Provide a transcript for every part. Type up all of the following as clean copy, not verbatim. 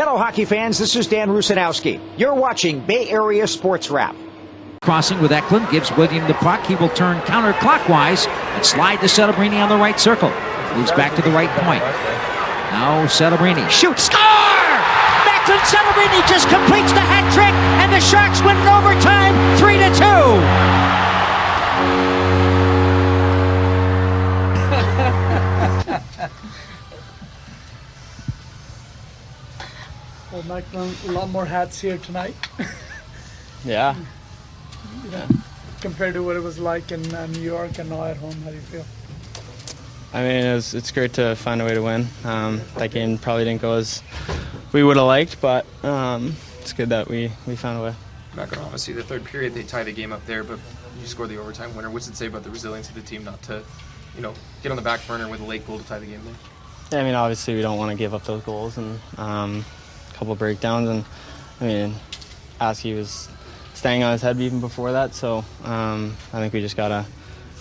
Hello, hockey fans. This is Dan Rusanowski. You're watching Bay Area Sports Wrap. Crossing with Eklund, gives William the puck. He will turn counterclockwise and slide to Celebrini on the right circle. Moves back to the right point. Now Celebrini shoots, score! Macklin Celebrini just completes the hat trick, and the Sharks win in overtime, 3-2. Well, Macklin, a lot more hats here tonight. Yeah. Compared to what it was like in New York and now at home, how do you feel? I mean, it's great to find a way to win. That game probably didn't go as we would have liked, but it's good that we found a way. Macklin, obviously, the third period, they tie the game up there, but you score the overtime winner. What's it say about the resilience of the team not to, get on the back burner with a late goal to tie the game there? Yeah, I mean, obviously we don't want to give up those goals and a couple breakdowns, and I mean, Askey was staying on his head even before that, so I think we just gotta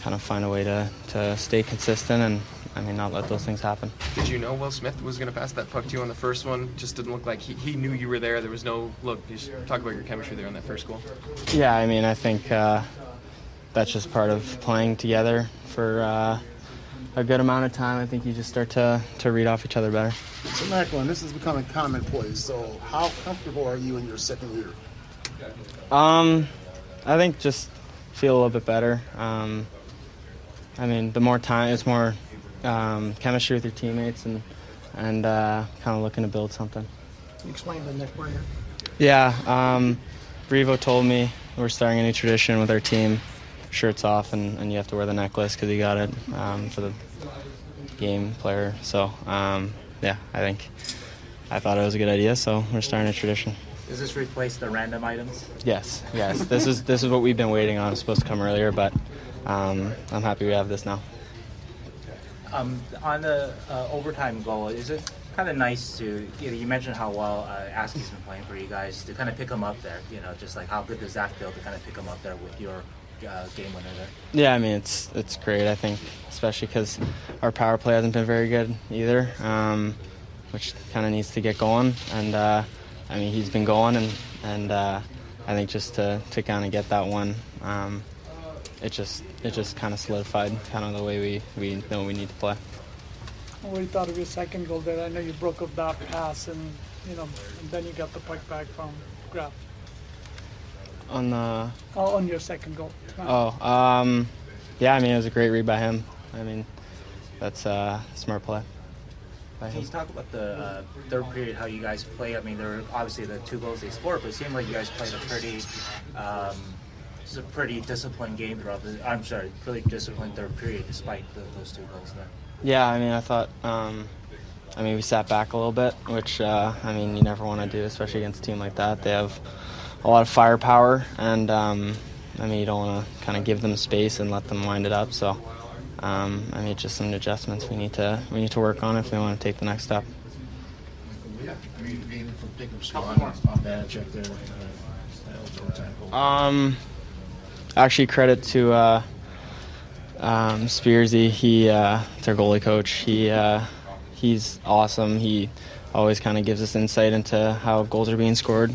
kind of find a way to stay consistent and, I mean, not let those things happen. Did you know Will Smith was going to pass that puck to you on the first one? Just didn't look like he knew you were there. There was no look. Just talk about your chemistry there on that first goal. Yeah, I mean, I think that's just part of playing together for a good amount of time. I think you just start to read off each other better. So Macklin, this is becoming commonplace. So how comfortable are you in your second year? I think just feel a little bit better. I mean, the more time, it's more chemistry with your teammates and kind of looking to build something. Can you explain the neck brainer? Yeah, Brevo told me we're starting a new tradition with our team. Shirts off and you have to wear the necklace because he got it for the game player. So, yeah, I thought it was a good idea, so we're starting a tradition. Does this replace the random items? Yes. This is what we've been waiting on. It's supposed to come earlier, but I'm happy we have this now. On the overtime goal, is it kind of nice to, you mentioned how well Askey's been playing for you guys, to kind of pick him up there, just like how good does that feel to kind of pick him up there with your game winner there? Yeah, I mean, it's great, I think, especially because our power play hasn't been very good either, which kind of needs to get going. And, I mean, he's been going, and I think just to kind of get that one, it just kind of solidified kind of the way we know we need to play. What do you thought of your second goal there? I know you broke up that pass and then you got the puck back from Graf. On your second goal. Yeah, I mean, it was a great read by him. I mean, that's a smart play by him. Can you talk about the third period, how you guys play? I mean, there were obviously the two goals they scored, but it seemed like you guys played a pretty disciplined game throughout really disciplined third period despite those two goals there. Yeah, I mean, I thought, we sat back a little bit, which, you never want to do, especially against a team like that. They have a lot of firepower, and, you don't want to kind of give them space and let them wind it up. So, just some adjustments we need to work on if we want to take the next step. Actually, credit to Spearsy. It's our goalie coach. He's awesome. He always kind of gives us insight into how goals are being scored.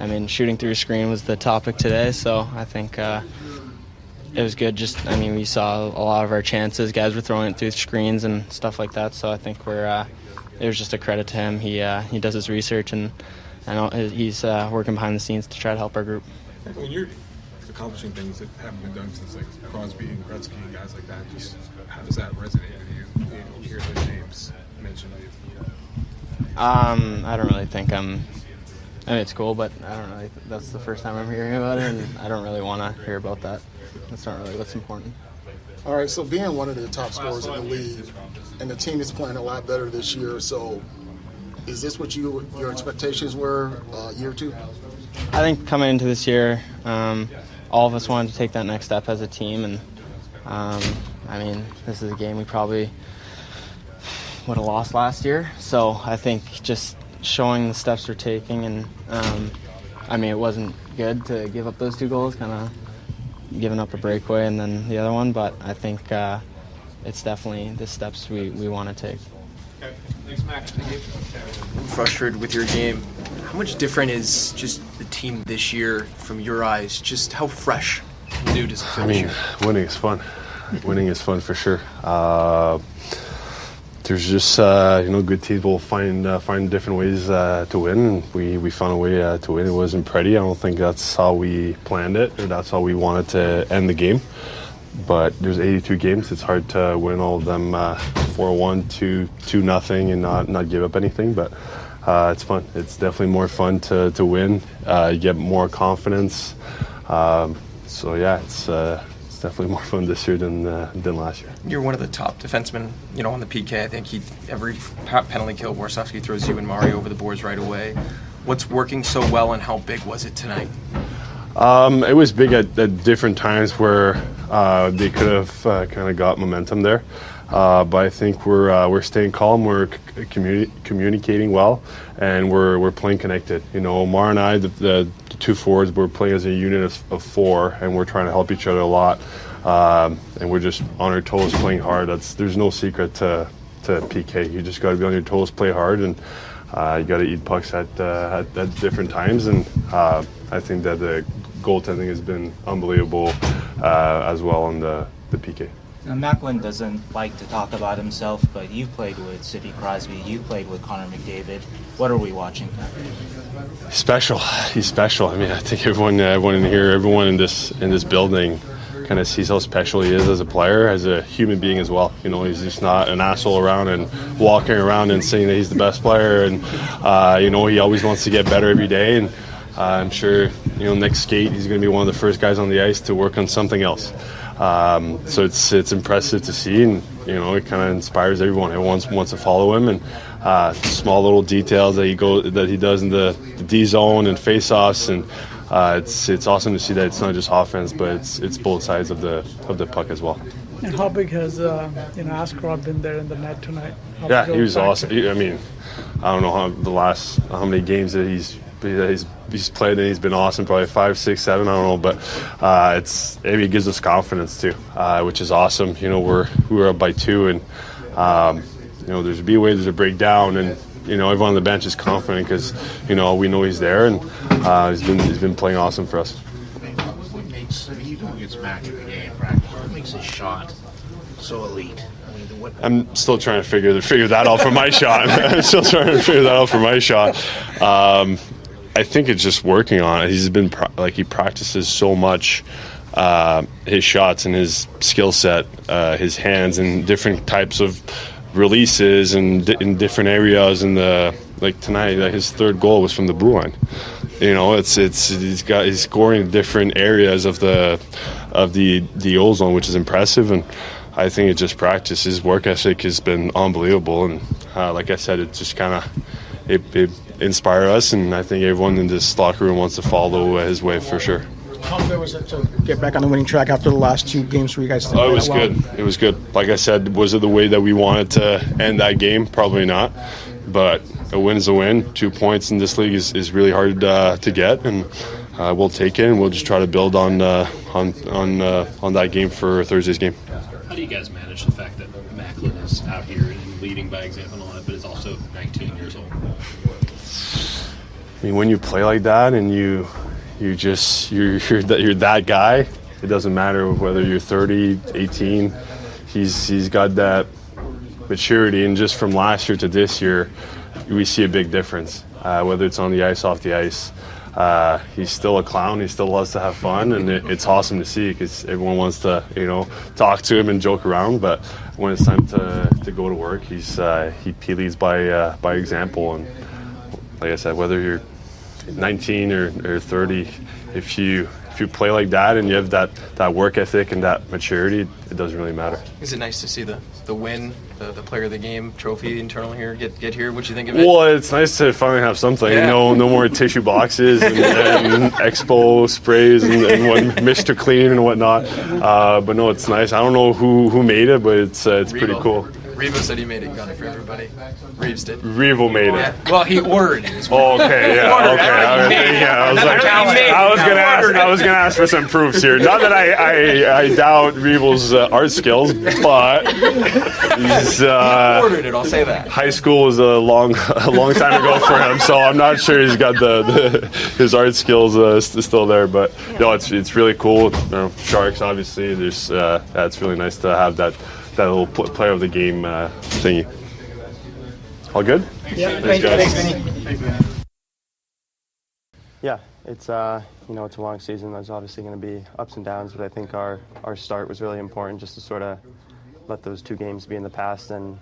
And shooting through a screen was the topic today. So I think it was good. We saw a lot of our chances. Guys were throwing it through screens and stuff like that. So I think it was just a credit to him. He does his research and he's working behind the scenes to try to help our group. When you're accomplishing things that haven't been done since like Crosby and Gretzky and guys like that, just how does that resonate with you when you hear those names mentioned? I don't really think it's cool, but I don't really. That's the first time I'm hearing about it, and I don't really want to hear about that. That's not really what's important. All right, so being one of the top scorers in the league, and the team is playing a lot better this year, so is this what your expectations were year two? I think coming into this year, all of us wanted to take that next step as a team, and this is a game we probably would have lost last year. So I think just showing the steps we're taking, and it wasn't good to give up those two goals, kind of giving up a breakaway and then the other one, but I think it's definitely the steps we want to take. Thanks, Max. Frustrated with your game. How much different is just the team this year from your eyes? Just how fresh and new does it feel this year? Winning is fun. Winning is fun for sure. There's just good teams will find different ways to win. We found a way to win. It wasn't pretty. I don't think that's how we planned it, or that's how we wanted to end the game. But there's 82 games. It's hard to win all of them 4-1, 2-0, and not give up anything. But it's fun. It's definitely more fun to win. You get more confidence. So yeah, it's definitely more fun this year than last year. You're one of the top defensemen, on the PK. I think every penalty kill, Warsofsky throws you and Mario over the boards right away. What's working so well, and how big was it tonight? It was big at different times where they could have kind of got momentum there. But I think we're staying calm, we're communicating well, and we're playing connected. Omar and I, the two forwards, we're playing as a unit of four, and we're trying to help each other a lot. And we're just on our toes, playing hard. There's no secret to PK. You just got to be on your toes, play hard, and you got to eat pucks at different times. And I think that the goaltending has been unbelievable as well on the PK. Now, Macklin doesn't like to talk about himself, but you've played with Sidney Crosby, you've played with Connor McDavid. What are we watching? Special. He's special. I think everyone in here, everyone in this building, kind of sees how special he is as a player, as a human being as well. He's just not an asshole around and walking around and saying that he's the best player, and he always wants to get better every day. And I'm sure next skate he's going to be one of the first guys on the ice to work on something else. So it's impressive to see, and it kind of inspires everyone. Everyone wants to follow him, and small little details that he does in the D zone and face-offs, and it's awesome to see that it's not just offense, but it's both sides of the puck as well. And how big has Askarov been there in the net tonight? Yeah, he was awesome. I don't know how many games that he's played, and he's been awesome. Probably 5, 6, 7. I don't know, but it gives us confidence too, which is awesome. We were up by 2, and there's a B way, there's a breakdown, and everyone on the bench is confident because we know he's there, and he's been playing awesome for us. What makes you go against Mac every day in practice? What makes his shot so elite? I'm still trying to figure that out for my shot. I'm still trying to figure that out for my shot. I think it's just working on it. He's been he practices so much his shots and his skill set, his hands, and different types of releases and in different areas. And tonight, his third goal was from the blue line. He's scoring in different areas of the O zone, which is impressive. And I think it's just practice. His work ethic has been unbelievable, and like I said, it just kind of it inspired us, and I think everyone in this locker room wants to follow his way for sure. How good was it to get back on the winning track after the last 2 games for you guys? It was good. It was good. Like I said, was it the way that we wanted to end that game? Probably not. But a win is a win. 2 points in this league is really hard to get, and we'll take it, and we'll just try to build on that game for Thursday's game. How do you guys manage the fact that Macklin is out here and leading by example on it, but is also 19 years old? When you play like that and you're that guy, it doesn't matter whether you're 30, 18. He's got that maturity, and just from last year to this year, we see a big difference. Whether it's on the ice, off the ice, he's still a clown. He still loves to have fun, and it's awesome to see because everyone wants to, talk to him and joke around. But when it's time to go to work, he leads by example. And like I said, whether you're 19 or 30, if you play like that and you have that work ethic and that maturity, it doesn't really matter. Is it nice to see the win, the player of the game trophy internal here get here? What do you think of it? Well, it's nice to finally have something. Yeah. No more tissue boxes and Expo sprays and Mr. Clean and whatnot. But no, it's nice. I don't know who made it, but it's pretty cool. Revo said he made it gunner for everybody. Reeves did. Revo made it. Yeah. Well, he ordered it as well. Oh, okay, yeah, okay. I was gonna ask for some proofs here. Not that I doubt Revo's art skills, but he's ordered it. I'll say that. High school was a long time ago for him, so I'm not sure he's got his art skills still there. But no, it's really cool. You know, Sharks, obviously. There's it's really nice to have that little player of the game thingy. All good? Yeah. Thanks, guys. Yeah, it's it's a long season. There's obviously going to be ups and downs, but I think our start was really important, just to sort of let those 2 games be in the past, and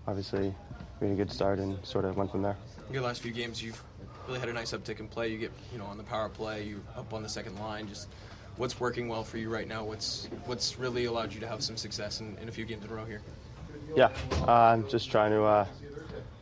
obviously we had a good start and sort of went from there. Your last few games, you've really had a nice uptick in play. You get on the power play, you up on the second line. Just what's working well for you right now? What's really allowed you to have some success in a few games in a row here? Yeah, I'm just trying to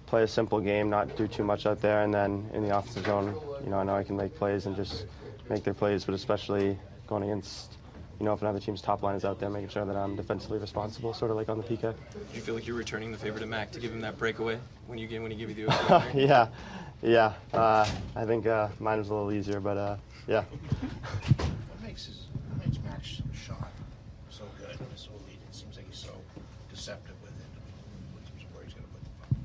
play a simple game, not do too much out there, and then in the offensive zone, I know I can make plays and just make their plays, but especially going against, if another team's top line is out there, making sure that I'm defensively responsible, sort of like on the PK. Do you feel like you're returning the favor to Mac to give him that breakaway when he give you the Yeah. I think mine was a little easier, but yeah. What makes Mac's shot so good and so elite? It seems like he's so deceptive with it. Where he's going to put the puck.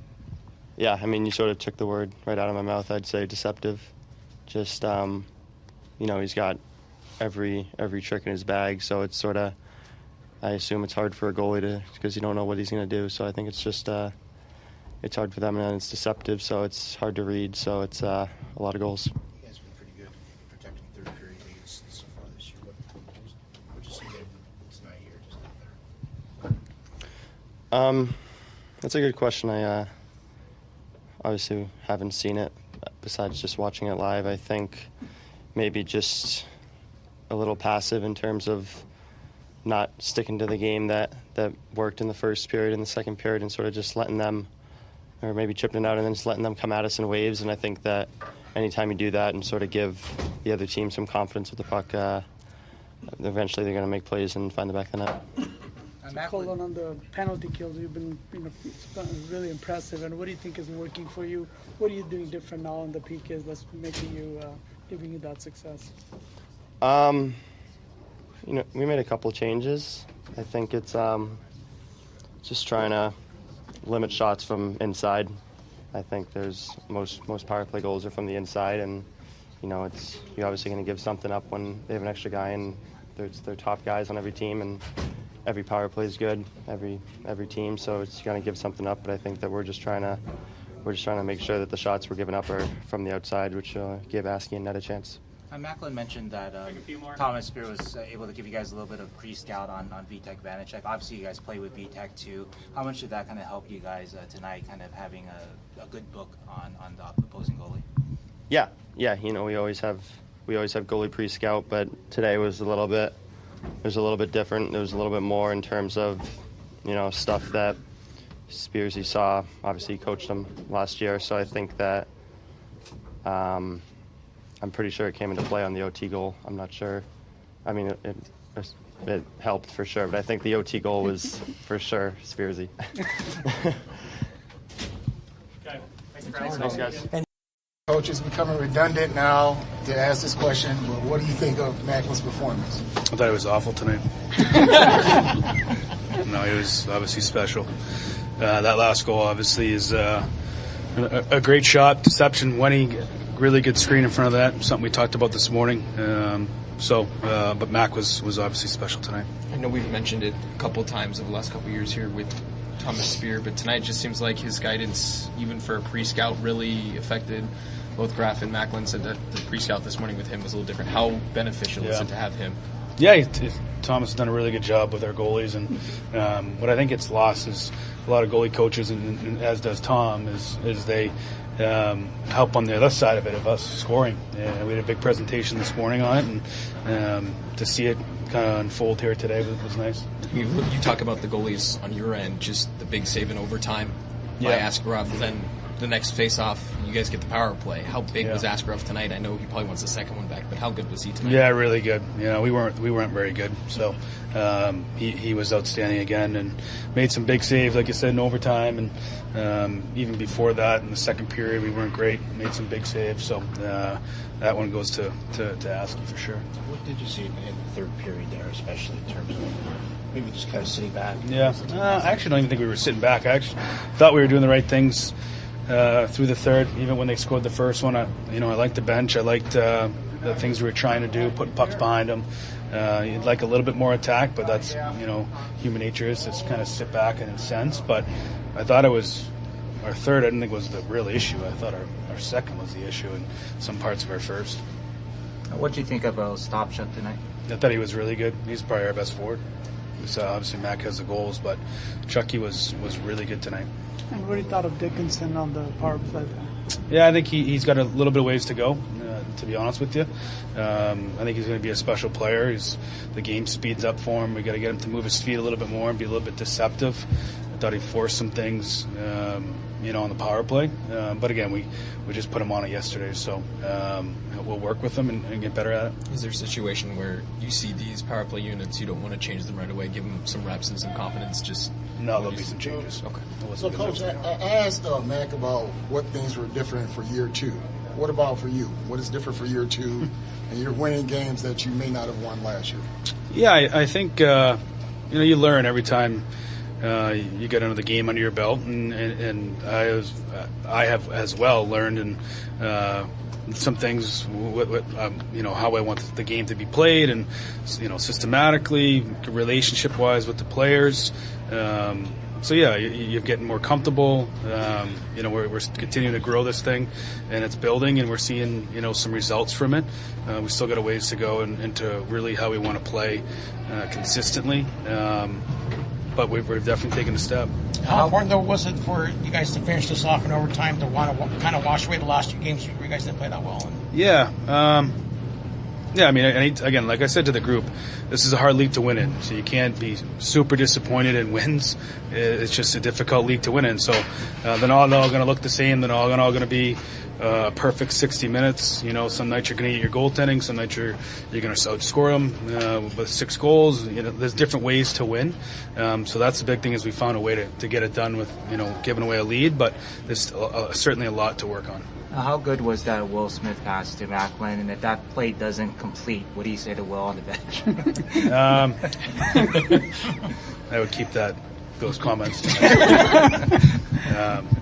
Yeah, I mean, you sort of took the word right out of my mouth. I'd say deceptive. Just, he's got every trick in his bag, so it's sort of, I assume it's hard for a goalie because you don't know what he's going to do. So I think it's just, it's hard for them, and it's deceptive, so it's hard to read. So it's a lot of goals. You guys have been pretty good protecting third period leads so far this year. What did you see tonight here, just out there? That's a good question. I obviously haven't seen it besides just watching it live. I think maybe just a little passive in terms of not sticking to the game that worked in the first period and the second period, and sort of just letting them, or maybe chipping it out and then just letting them come at us in waves. And I think that anytime you do that and sort of give the other team some confidence with the puck, eventually they're going to make plays and find the back of the net. Collin, on the penalty kills, you've been really impressive. And what do you think is working for you? What are you doing different now on the PKs that's making you giving you that success? We made a couple changes. I think it's just trying to limit shots from inside. I think there's most power play goals are from the inside, and you're obviously going to give something up when they have an extra guy, and they're top guys on every team, and every power play is good, every team, so it's going to give something up. But I think that we're just trying to make sure that the shots we're giving up are from the outside, which give Askey and Net a chance. Macklin mentioned that Thomas Spear was able to give you guys a little bit of pre-scout on Vitek Vanacek. Obviously, you guys play with Vitek too. How much did that kind of help you guys tonight, kind of having a good book on the opposing goalie? Yeah. We always have goalie pre-scout, but today was a little bit different. There was a little bit more in terms of stuff that Spearsy saw. Obviously, he coached him last year, so I think that. I'm pretty sure it came into play on the OT goal. I'm not sure. I mean, it helped for sure, but I think the OT goal was for sure Spearsy. Okay. Thanks, guys. Coach, it's becoming redundant now to ask this question, but what do you think of Macklin's performance? I thought it was awful tonight. No, he was obviously special. That last goal obviously is a great shot, deception, winning. Really good screen in front of that, something we talked about this morning. But Mac was obviously special tonight. I know we've mentioned it a couple times over the last couple of years here with Thomas Spear, but tonight just seems like his guidance, even for a pre-scout, really affected both Graf and Macklin. Said that the pre-scout this morning with him was a little different. How beneficial is it to have him? Yeah, Thomas has done a really good job with our goalies, and what I think gets lost is a lot of goalie coaches, and as does Tom, is they help on the other side of it, of us scoring. We had a big presentation this morning on it, and to see it kind of unfold here today was nice. You talk about the goalies on your end, just the big save in overtime by Askarov, then the next face-off, you guys get the power play. How big was Askarov tonight? I know he probably wants the second one back, but how good was he tonight? Yeah, really good. We weren't very good. So he was outstanding again and made some big saves, like you said, in overtime. And even before that, in the second period, we weren't great. Made some big saves. So that one goes to Asky for sure. What did you see in the third period there, especially in terms of maybe just kind of sitting back? Yeah, I actually don't even think we were sitting back. I actually thought we were doing the right things through the third, even when they scored the first one. I liked the bench. I liked the things we were trying to do, putting pucks behind them. You'd like a little bit more attack, but that's, human nature is to kind of sit back in a sense. But I thought it was our third, I didn't think was the real issue. I thought our second was the issue in some parts of our first. What do you think about Stopchuk tonight? I thought he was really good. He's probably our best forward. So obviously Mac has the goals, but Chucky was really good tonight. And what do you thought of Dickinson on the power play there? Yeah, I think he's got a little bit of ways to go, to be honest with you. I think he's going to be a special player. The game speeds up for him. We got to get him to move his feet a little bit more and be a little bit deceptive. I thought he forced some things, on the power play. But again, we just put him on it yesterday, so we'll work with him and get better at it. Is there a situation where you see these power play units, you don't want to change them right away, give them some reps and some confidence? No, there'll be some changes. Okay. So, Coach, I asked Mac about what things were different for year two. What about for you? What is different for year two, and you're winning games that you may not have won last year? Yeah, I think you learn every time you get another game under your belt, and I have as well learned and some things, how I want the game to be played, and systematically, relationship-wise with the players. So yeah, you're getting more comfortable. We're continuing to grow this thing, and it's building, and we're seeing some results from it. We still got a ways to go into really how we want to play consistently. But we're definitely taking a step. How important, though, was it for you guys to finish this off in overtime to want to kind of wash away the last two games where you guys didn't play that well? Yeah. I mean, again, like I said to the group, this is a hard league to win in, so you can't be super disappointed in wins. It's just a difficult league to win in. So they're not all going to look the same. They're all going to be perfect 60 minutes. Some nights you're going to get your goaltending. Some nights you're going to outscore them with 6 goals. There's different ways to win. So that's the big thing is we found a way to get it done with, giving away a lead. But there's certainly a lot to work on. How good was that Will Smith pass to Macklin? And if that play doesn't complete, what do you say to Will on the bench? I would keep those comments.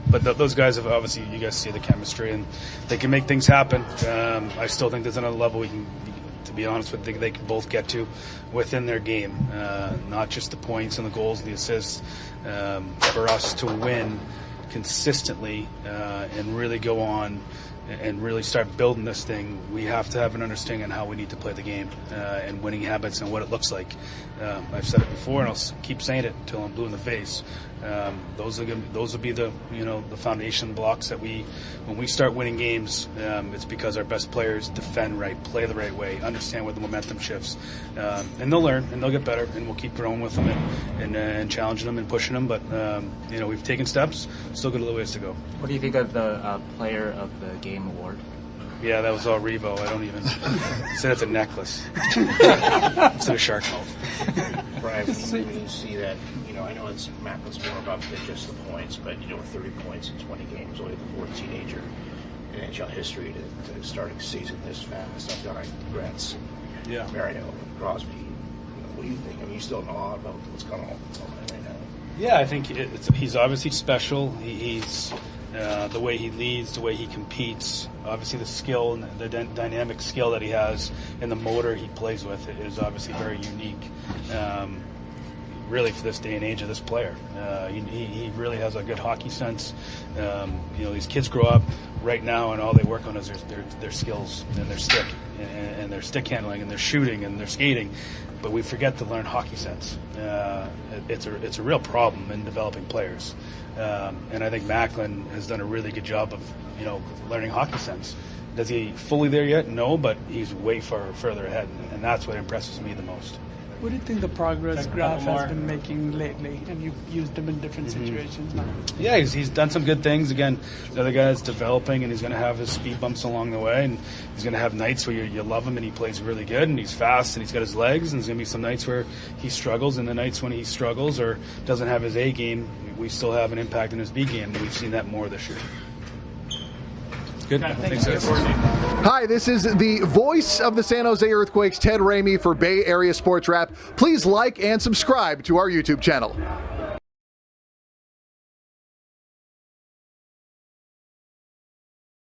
But those guys have obviously, you guys see the chemistry, and they can make things happen. I still think there's another level we can, to be honest with you, they can both get to within their game, not just the points and the goals and the assists. For us to win consistently and really go on and really start building this thing, we have to have an understanding on how we need to play the game and winning habits and what it looks like. I've said it before, and I'll keep saying it until I'm blue in the face. Those will be the the foundation blocks that when we start winning games, it's because our best players defend right, play the right way, understand where the momentum shifts, and they'll learn and they'll get better, and we'll keep growing with them and challenging them and pushing them. But we've taken steps, still got a little ways to go. What do you think of the Player of the Game award? Yeah, that was all Revo. I don't even said it's a necklace instead of shark mouth. Brian, when you see that, I know it's Macklin's more about than just the points, but 30 points in 20 games, only the fourth teenager in NHL history to start a season this fast. I've got Gretz, Mario, and Crosby. What do you think? I mean, you still know all about what's going on right now. Yeah, I think he's obviously special. He's the way he leads, the way he competes, obviously the skill and the dynamic skill that he has and the motor he plays with is obviously very unique. Really, for this day and age of this player, he really has a good hockey sense. These kids grow up right now, and all they work on is their skills and their stick and their stick handling and their shooting and their skating. But we forget to learn hockey sense. It's a real problem in developing players, and I think Macklin has done a really good job of learning hockey sense. Is he fully there yet? No, but he's way further ahead, and that's what impresses me the most. What do you think the progress Graf has been making lately? And you've used him in different situations now. Yeah, he's done some good things. Again, the other guy's developing, and he's going to have his speed bumps along the way, and he's going to have nights where you love him and he plays really good, and he's fast, and he's got his legs, and there's going to be some nights where he struggles, and the nights when he struggles or doesn't have his A game, we still have an impact in his B game, and we've seen that more this year. Good. Thanks, guys. Hi, this is the voice of the San Jose Earthquakes, Ted Ramey, for Bay Area Sports Wrap. Please like and subscribe to our YouTube channel.